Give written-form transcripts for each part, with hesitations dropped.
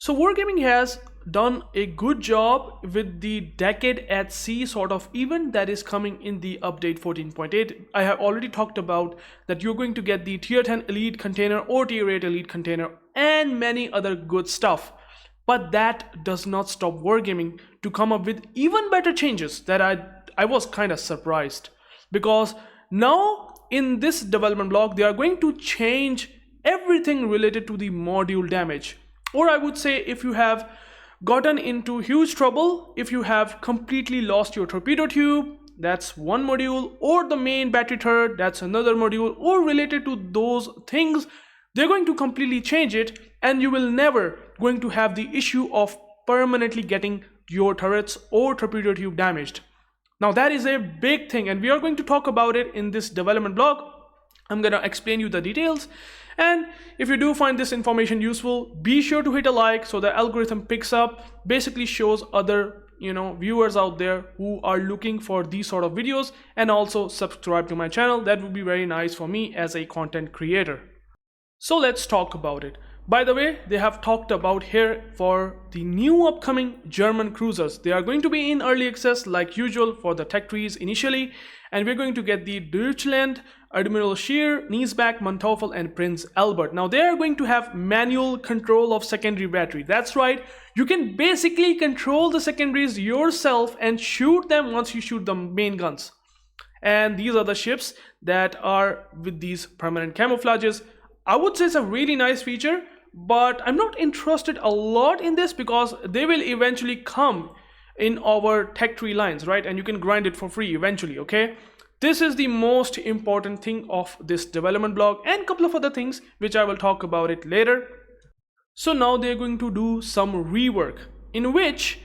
So Wargaming has done a good job with the Decade at Sea sort of event that is coming in the update 14.8. I have already talked about that you're going to get the tier 10 elite container or tier 8 elite container and many other good stuff. But that does not stop Wargaming to come up with even better changes that I was kind of surprised, because now in this development block they are going to change everything related to the module damage. Or I would say, if you have gotten into huge trouble, if you have completely lost your torpedo tube, that's one module, or the main battery turret, that's another module, or related to those things, they're going to completely change it, and you will never going to have the issue of permanently getting your turrets or torpedo tube damaged. Now that is a big thing, and we are going to talk about it in this development blog. I'm gonna explain you the details, and if you do find this information useful, be sure to hit a like so the algorithm picks up, basically shows other viewers out there who are looking for these sort of videos, and also subscribe to my channel. That would be very nice for me as a content creator. So let's talk about it. By the way, they have talked about here for the new upcoming German cruisers. They are going to be in early access like usual for the tech trees initially, and we're going to get the Deutschland, Admiral Scheer, Niesbach, Manteuffel, and Prince Albert. Now they are going to have manual control of secondary battery. That's right, you can basically control the secondaries yourself and shoot them once you shoot the main guns. And these are the ships that are with these permanent camouflages. I would say it's a really nice feature, but I'm not interested a lot in this because they will eventually come in our tech tree lines, right? And you can grind it for free eventually, okay? This is the most important thing of this development block, and a couple of other things which I will talk about it later. So now they're going to do some rework in which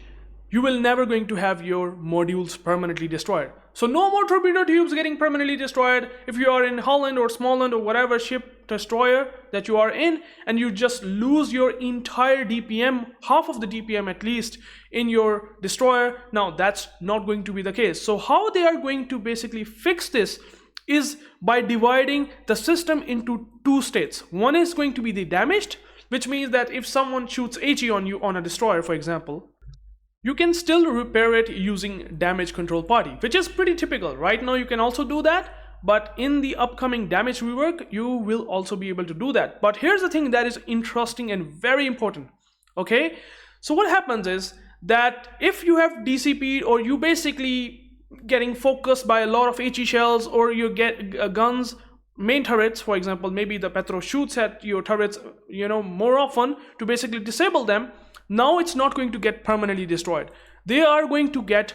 you will never going to have your modules permanently destroyed. So no more torpedo tubes getting permanently destroyed. If you are in Holland or Smallland or whatever ship destroyer that you are in, and you just lose your entire DPM, half of the DPM at least in your destroyer, now that's not going to be the case. So how they are going to basically fix this is by dividing the system into two states. One is going to be the damaged, which means that if someone shoots HE on you on a destroyer, for example, you can still repair it using damage control party, which is pretty typical. Right now you can also do that, but in the upcoming damage rework you will also be able to do that. But here's the thing that is interesting and very important, okay? So what happens is that if you have DCP'd, or you basically getting focused by a lot of HE shells, or you get guns, main turrets, for example, maybe the Petro shoots at your turrets more often to basically disable them. Now it's not going to get permanently destroyed. They are going to get,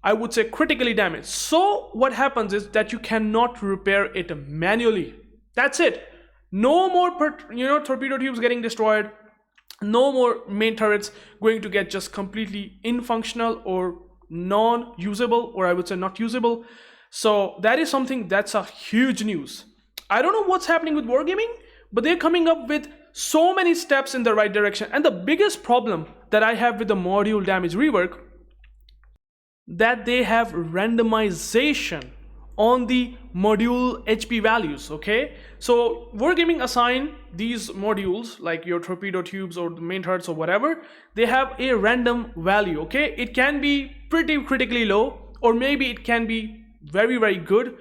I would say, critically damaged. So what happens is that you cannot repair it manually. That's it. No more torpedo tubes getting destroyed. No more main turrets going to get just completely infunctional or non-usable, or I would say not usable. So that is something that's a huge news. I don't know what's happening with Wargaming, but they're coming up with so many steps in the right direction. And the biggest problem that I have with the module damage rework, that they have randomization on the module HP values, okay? So Wargaming assign these modules, like your torpedo tubes or the main turrets or whatever, they have a random value, okay? It can be pretty critically low, or maybe it can be very, very good,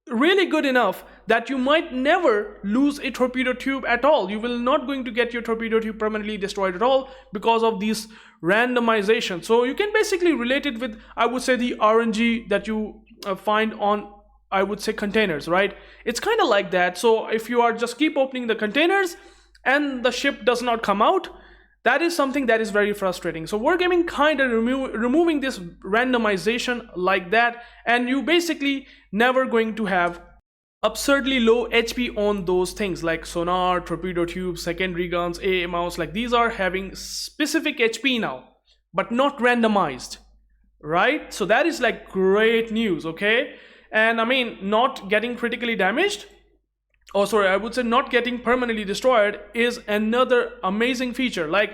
really good enough that you might never lose a torpedo tube at all. You will not going to get your torpedo tube permanently destroyed at all because of these randomization. So you can basically relate it with, I would say, the RNG that you find on, I would say, containers, right? It's kind of like that. So if you are just keep opening the containers and the ship does not come out, that is something that is very frustrating. So Wargaming kind of removing this randomization like that, and you basically never going to have absurdly low HP on those things like sonar, torpedo tubes, secondary guns, AA mounts. Like these are having specific HP now, but not randomized, right? So that is like great news, okay? And I mean, not getting critically damaged, oh sorry, I would say not getting permanently destroyed is another amazing feature. Like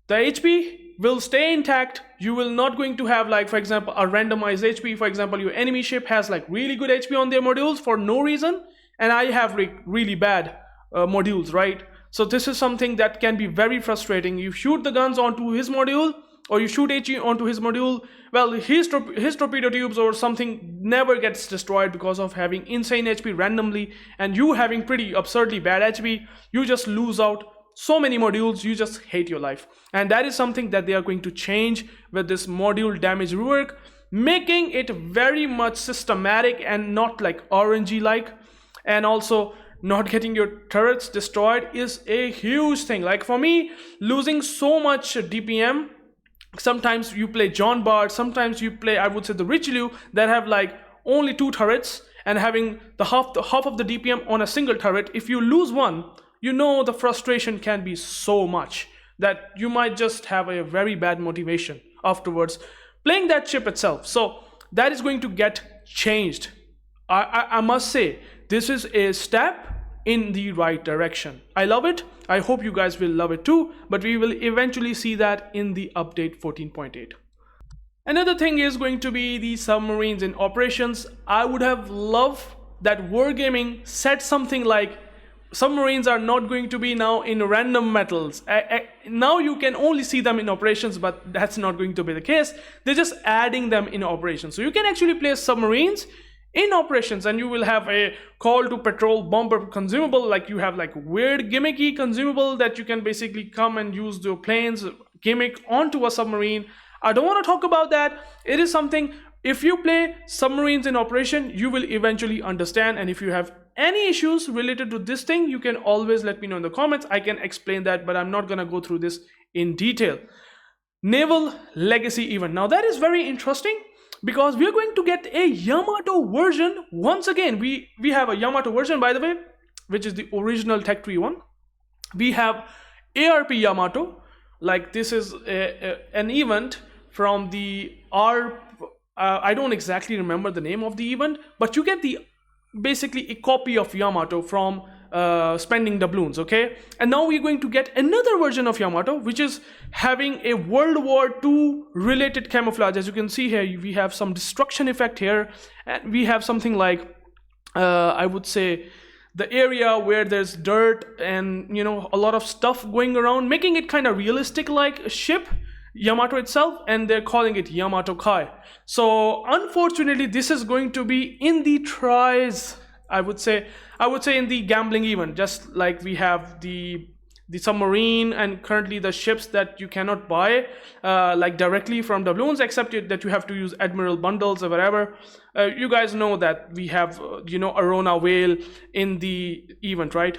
the HP will stay intact. You will not going to have, like, for example, a randomized HP. For example, your enemy ship has like really good HP on their modules for no reason, and I have really bad modules, right? So this is something that can be very frustrating. You shoot the guns onto his module, or you shoot HE onto his module, well, his torpedo tubes or something never gets destroyed because of having insane HP randomly, and you having pretty absurdly bad HP. You just lose out so many modules, you just hate your life. And that is something that they are going to change with this module damage rework, making it very much systematic and not like RNG like. And also, not getting your turrets destroyed is a huge thing. Like for me, losing so much DPM, sometimes you play John Bart, sometimes you play, I would say, the Richelieu that have like only 2 turrets and having the half of the DPM on a single turret. If you lose one, you know the frustration can be so much that you might just have a very bad motivation afterwards playing that ship itself. So that is going to get changed. I must say, this is a step in the right direction. I love it. I hope you guys will love it too, but we will eventually see that in the update 14.8. Another thing is going to be the submarines in operations. I would have loved that Wargaming said something like, submarines are not going to be now in random metals. Now you can only see them in operations, but that's not going to be the case. They're just adding them in operations. So you can actually place submarines in operations, and you will have a call to patrol bomber consumable, like you have like weird gimmicky consumable that you can basically come and use the planes gimmick onto a submarine. I don't want to talk about that. It is something, if you play submarines in operation, you will eventually understand. And if you have any issues related to this thing, you can always let me know in the comments. I can explain that, but I'm not gonna go through this in detail. Naval Legacy event. Now that is very interesting, because we are going to get a Yamato version once again. We have a Yamato version, by the way, which is the original tech tree one. We have ARP Yamato, like this is an event from the I don't exactly remember the name of the event, but you get the basically a copy of Yamato from spending doubloons, okay? And now we're going to get another version of Yamato, which is having a World War II related camouflage. As you can see here, we have some destruction effect here, and we have something like I would say the area where there's dirt and, you know, a lot of stuff going around, making it kind of realistic like a ship, Yamato itself, and they're calling it Yamato Kai. So unfortunately, this is going to be in the tries, I would say in the gambling event, just like we have the submarine and currently the ships that you cannot buy like directly from doubloons, except that you have to use admiral bundles or whatever. You guys know that we have you know, Arona Whale in the event, right?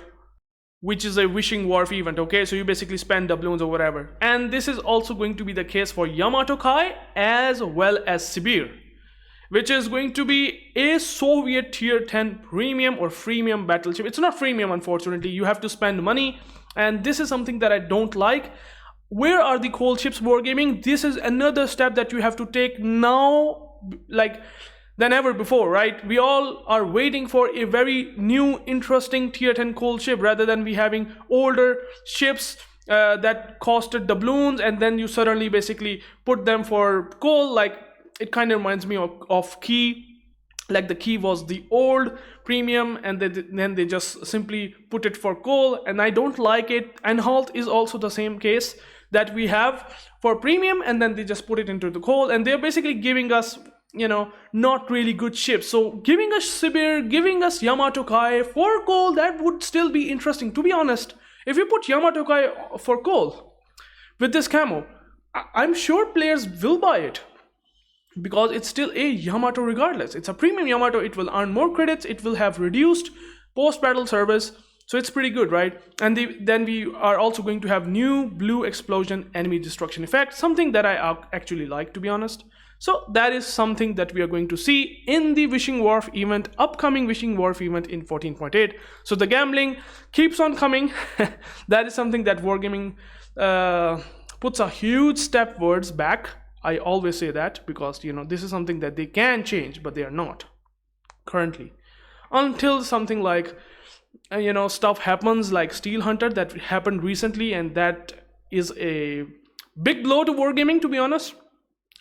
Which is a wishing wharf event, okay? So you basically spend doubloons or whatever. And this is also going to be the case for Yamato Kai as well as Sibir, which is going to be a Soviet tier 10 premium or freemium battleship. It's not freemium, unfortunately. You have to spend money, and this is something that I don't like. Where are the cold ships, Wargaming? This is another step that you have to take now, like than ever before, right? We all are waiting for a very new, interesting tier 10 cold ship, rather than we having older ships that costed doubloons, and then you suddenly basically put them for coal. Like, it kind of reminds me of Key. Like the Key was the old premium, and then they just simply put it for coal, and I don't like it. And Halt is also the same case, that we have for premium, and then they just put it into the coal, and they're basically giving us, you know, not really good ships. So giving us Sibir, giving us Yamato Kai for coal, that would still be interesting. To be honest, if you put Yamato Kai for coal with this camo, I'm sure players will buy it, because it's still a Yamato regardless. It's a premium Yamato, it will earn more credits, it will have reduced post-battle service, so it's pretty good, right? And then we are also going to have new blue explosion enemy destruction effect, something that I actually like, to be honest. So that is something that we are going to see in the Wishing Wharf event, upcoming Wishing Wharf event in 14.8. So the gambling keeps on coming. That is something that Wargaming puts a huge step towards back. I always say that, because, you know, this is something that they can change, but they are not currently. Until something like, you know, stuff happens like Steel Hunter that happened recently, and that is a big blow to Wargaming, to be honest.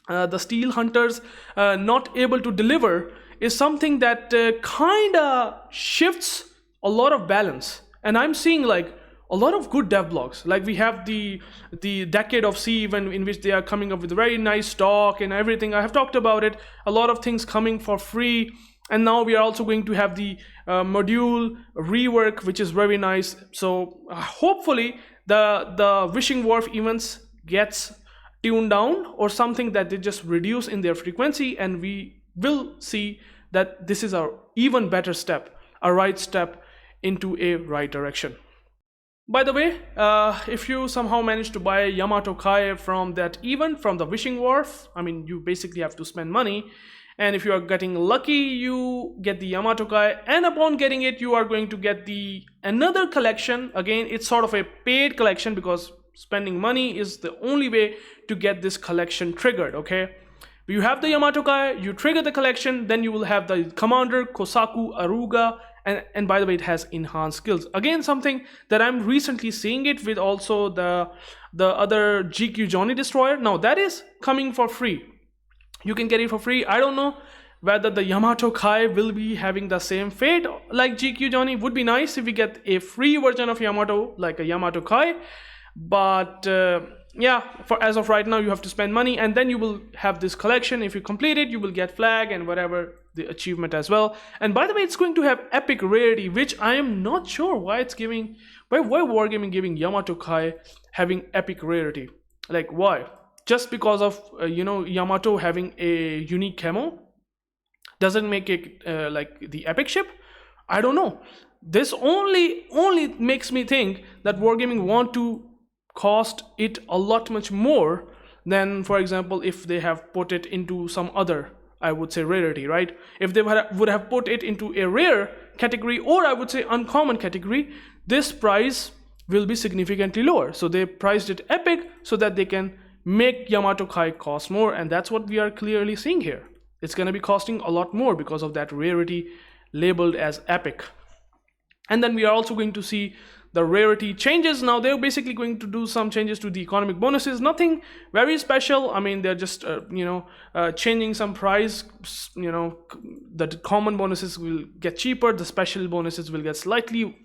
The Steel Hunters not able to deliver is something that kinda shifts a lot of balance. And I'm seeing like a lot of good dev blogs. Like we have the Decade of C, when in which they are coming up with very nice stock and everything. I have talked about it. A lot of things coming for free. And now we are also going to have the module Rework, which is very nice. So hopefully the Wishing Wharf events gets tuned down, or something, that they just reduce in their frequency, and we will see that this is a even better step, a right step into a right direction. By the way, if you somehow manage to buy Yamato Kai from that event, from the Wishing Wharf, I mean, you basically have to spend money. And if you are getting lucky, you get the Yamato Kai, and upon getting it, you are going to get the another collection. Again, it's sort of a paid collection, because spending money is the only way to get this collection triggered, okay? You have the Yamato Kai, you trigger the collection, then you will have the Commander, Kosaku, Aruga, and by the way, it has enhanced skills. Again, something that I'm recently seeing it with also the other GQ Johnny Destroyer. Now that is coming for free. You can get it for free. I don't know whether the Yamato Kai will be having the same fate like GQ Johnny. Would be nice if we get a free version of Yamato, like a Yamato Kai. But yeah, for as of right now, you have to spend money, and then you will have this collection. If you complete it, you will get flag and whatever the achievement as well. And by the way, it's going to have epic rarity, which I am not sure why it's giving. Why Wargaming giving Yamato Kai having epic rarity? Like why? Just because of Yamato having a unique camo doesn't make it like the epic ship? I don't know. This only makes me think that Wargaming want to cost it a lot much more than, for example, if they have put it into some other, I would say, rarity, right? If they would have put it into a rare category, or I would say uncommon category, this price will be significantly lower. So they priced it epic so that they can make Yamato Kai cost more, and that's what we are clearly seeing here. It's going to be costing a lot more because of that rarity labeled as epic. And then we are also going to see the rarity changes. Now they're basically going to do some changes to the economic bonuses. Nothing very special. I mean, they're just changing some price. The common bonuses will get cheaper, the special bonuses will get slightly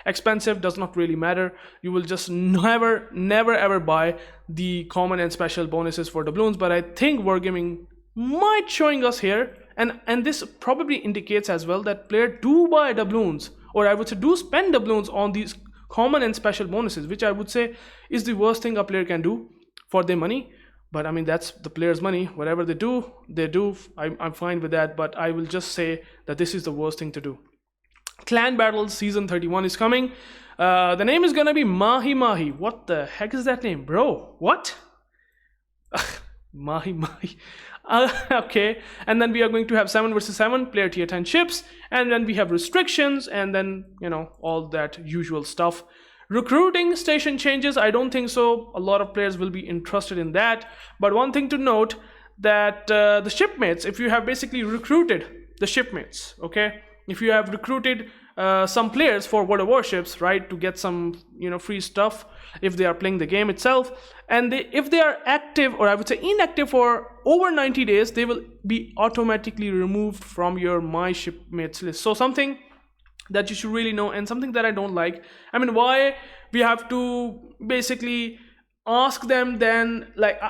expensive. Does not really matter. You will just never ever buy the common and special bonuses for doubloons. But I think Wargaming might showing us here, and this probably indicates as well that players do buy doubloons, or I would say do spend doubloons on these common and special bonuses, which I would say is the worst thing a player can do for their money. But I mean, that's the player's money. Whatever they do. I'm fine with that, but I will just say that this is the worst thing to do. Clan Battles Season 31 is coming. The name is gonna be Mahi Mahi. What the heck is that name, bro? What? Mahi Mahi. Okay, and then we are going to have 7 versus 7 player tier 10 ships, and then we have restrictions, and then all that usual stuff. Recruiting station changes, I don't think so. A lot of players will be interested in that. But one thing to note, that the shipmates, if you have basically recruited the shipmates, okay, if you have recruited some players for World of Warships, right, to get some free stuff if they are playing the game itself, and if they are active, or I would say inactive, for over 90 days, they will be automatically removed from your My Shipmates list. So something that you should really know, and something that I don't like. I mean, why we have to basically ask them then, like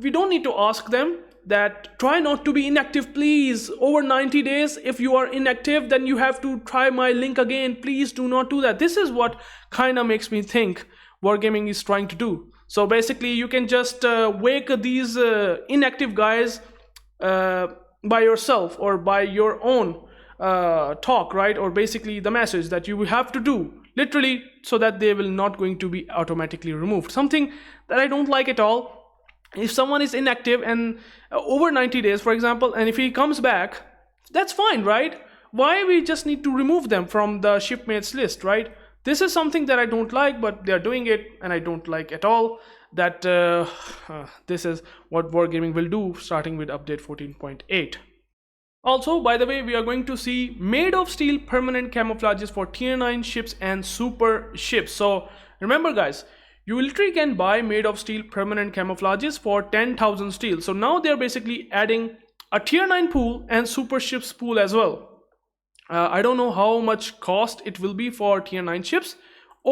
we don't need to ask them that try not to be inactive, please, over 90 days. If you are inactive, then you have to try my link again. Please do not do that. This is what kind of makes me think Wargaming is trying to do. So basically, you can just wake these inactive guys by yourself, or by your own talk, right? Or basically the message that you will have to do, literally, so that they will not going to be automatically removed. Something that I don't like at all. If someone is inactive and over 90 days, for example, and if he comes back, that's fine, right? Why we just need to remove them from the shipmates list, right? This is something that I don't like, but they're doing it, and I don't like at all. That this is what Wargaming will do starting with update 14.8. Also, by the way, we are going to see made of steel permanent camouflages for tier 9 ships and super ships. So remember guys, you literally can buy made of steel permanent camouflages for 10,000 steel. So now they're basically adding a tier 9 pool and super ships pool as well. I don't know how much cost it will be for tier 9 ships,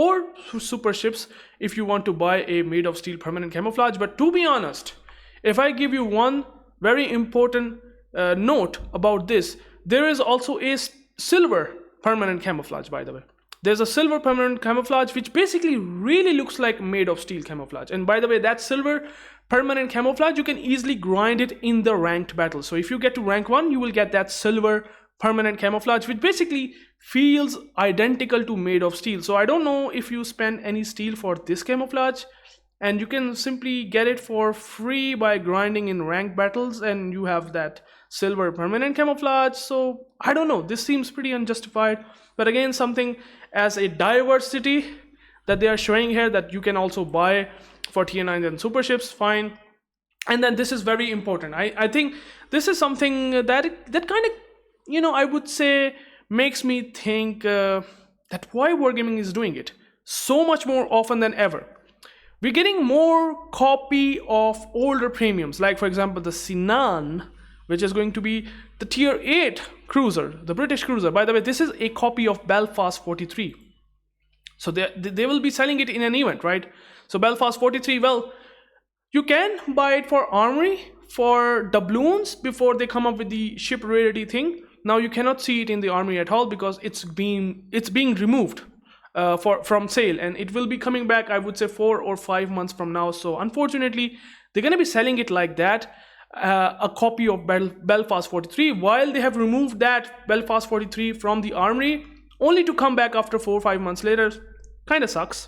or super ships if you want to buy a made of steel permanent camouflage. But to be honest, if I give you one very important note about this, there is also a silver permanent camouflage, by the way. There's a silver permanent camouflage which basically really looks like made of steel camouflage. And by the way, that silver permanent camouflage, you can easily grind it in the ranked battle. So if you get to rank 1, you will get that silver permanent camouflage, which basically feels identical to made of steel. So I don't know if you spend any steel for this camouflage, and you can simply get it for free by grinding in ranked battles, and you have that silver permanent camouflage. So I don't know, this seems pretty unjustified. But again, something as a diversity that they are showing here, that you can also buy for tier 9 and super ships, fine. And then this is very important. I think this is something that kind of, you know, I would say makes me think that why Wargaming is doing it so much more often than ever. We're getting more copy of older premiums, like for example the Sinan, which is going to be the tier 8 cruiser, the British cruiser. By the way, this is a copy of Belfast 43. So they will be selling it in an event, right? So Belfast 43, well, you can buy it for armory, for doubloons before they come up with the ship rarity thing. Now you cannot see it in the armory at all because it's being removed from sale, and it will be coming back, I would say 4 or 5 months from now. So unfortunately, they're going to be selling it like that, a copy of Belfast 43, while they have removed that Belfast 43 from the armory, only to come back after 4 or 5 months later. Kind of sucks.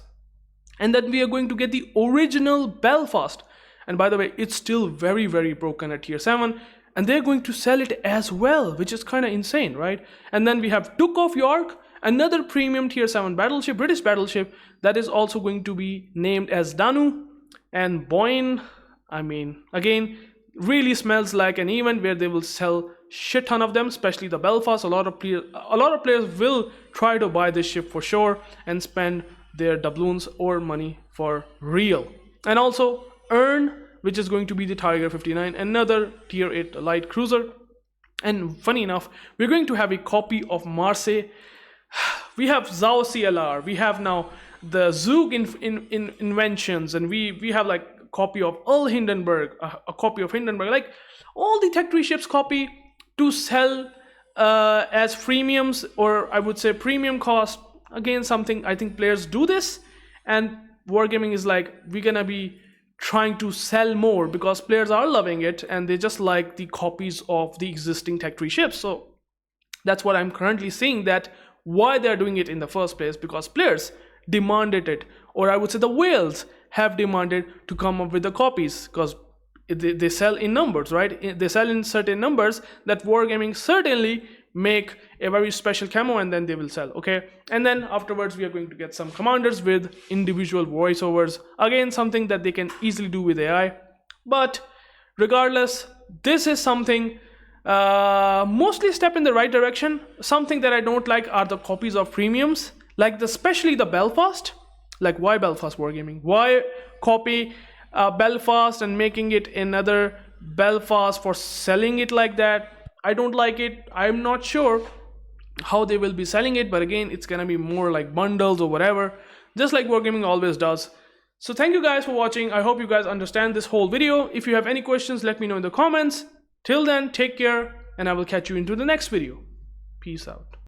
And then we are going to get the original Belfast, and by the way, it's still very, very broken at tier 7, and they're going to sell it as well, which is kind of insane, right? And then we have Duke of York, another premium tier 7 battleship, British battleship, that is also going to be named as Danu. And Boyne, I mean, again, really smells like an event where they will sell shit ton of them, especially the Belfast. A lot of players will try to buy this ship for sure and spend their doubloons or money for real. And also Earn, which is going to be the Tiger 59, another tier 8 light cruiser. And funny enough, we're going to have a copy of Marseille. We have Zhao CLR, we have now the Zug in inventions, and we have like a copy of Hindenburg, a copy of Hindenburg, like all the Tech 3 ships copy to sell as freemiums, or I would say premium cost. Again, something I think players do this, and Wargaming is like, we're gonna be trying to sell more because players are loving it and they just like the copies of the existing Tech 3 ships. So that's what I'm currently seeing, that why they're doing it in the first place, because players demanded it, or I would say the whales have demanded to come up with the copies, because they sell in numbers, right? They sell in certain numbers that Wargaming certainly make a very special camo, and then they will sell, okay? And then afterwards we are going to get some commanders with individual voiceovers, again something that they can easily do with AI. But regardless, this is something mostly a step in the right direction. Something that I don't like are the copies of premiums, like especially the Belfast. Like, why Belfast Wargaming? Why copy Belfast and making it another Belfast for selling it like that? I don't like it. I'm not sure how they will be selling it, but again, it's gonna be more like bundles or whatever, just like Wargaming always does. So thank you guys for watching. I hope you guys understand this whole video. If you have any questions, let me know in the comments. Till then, take care, and I will catch you into the next video. Peace out.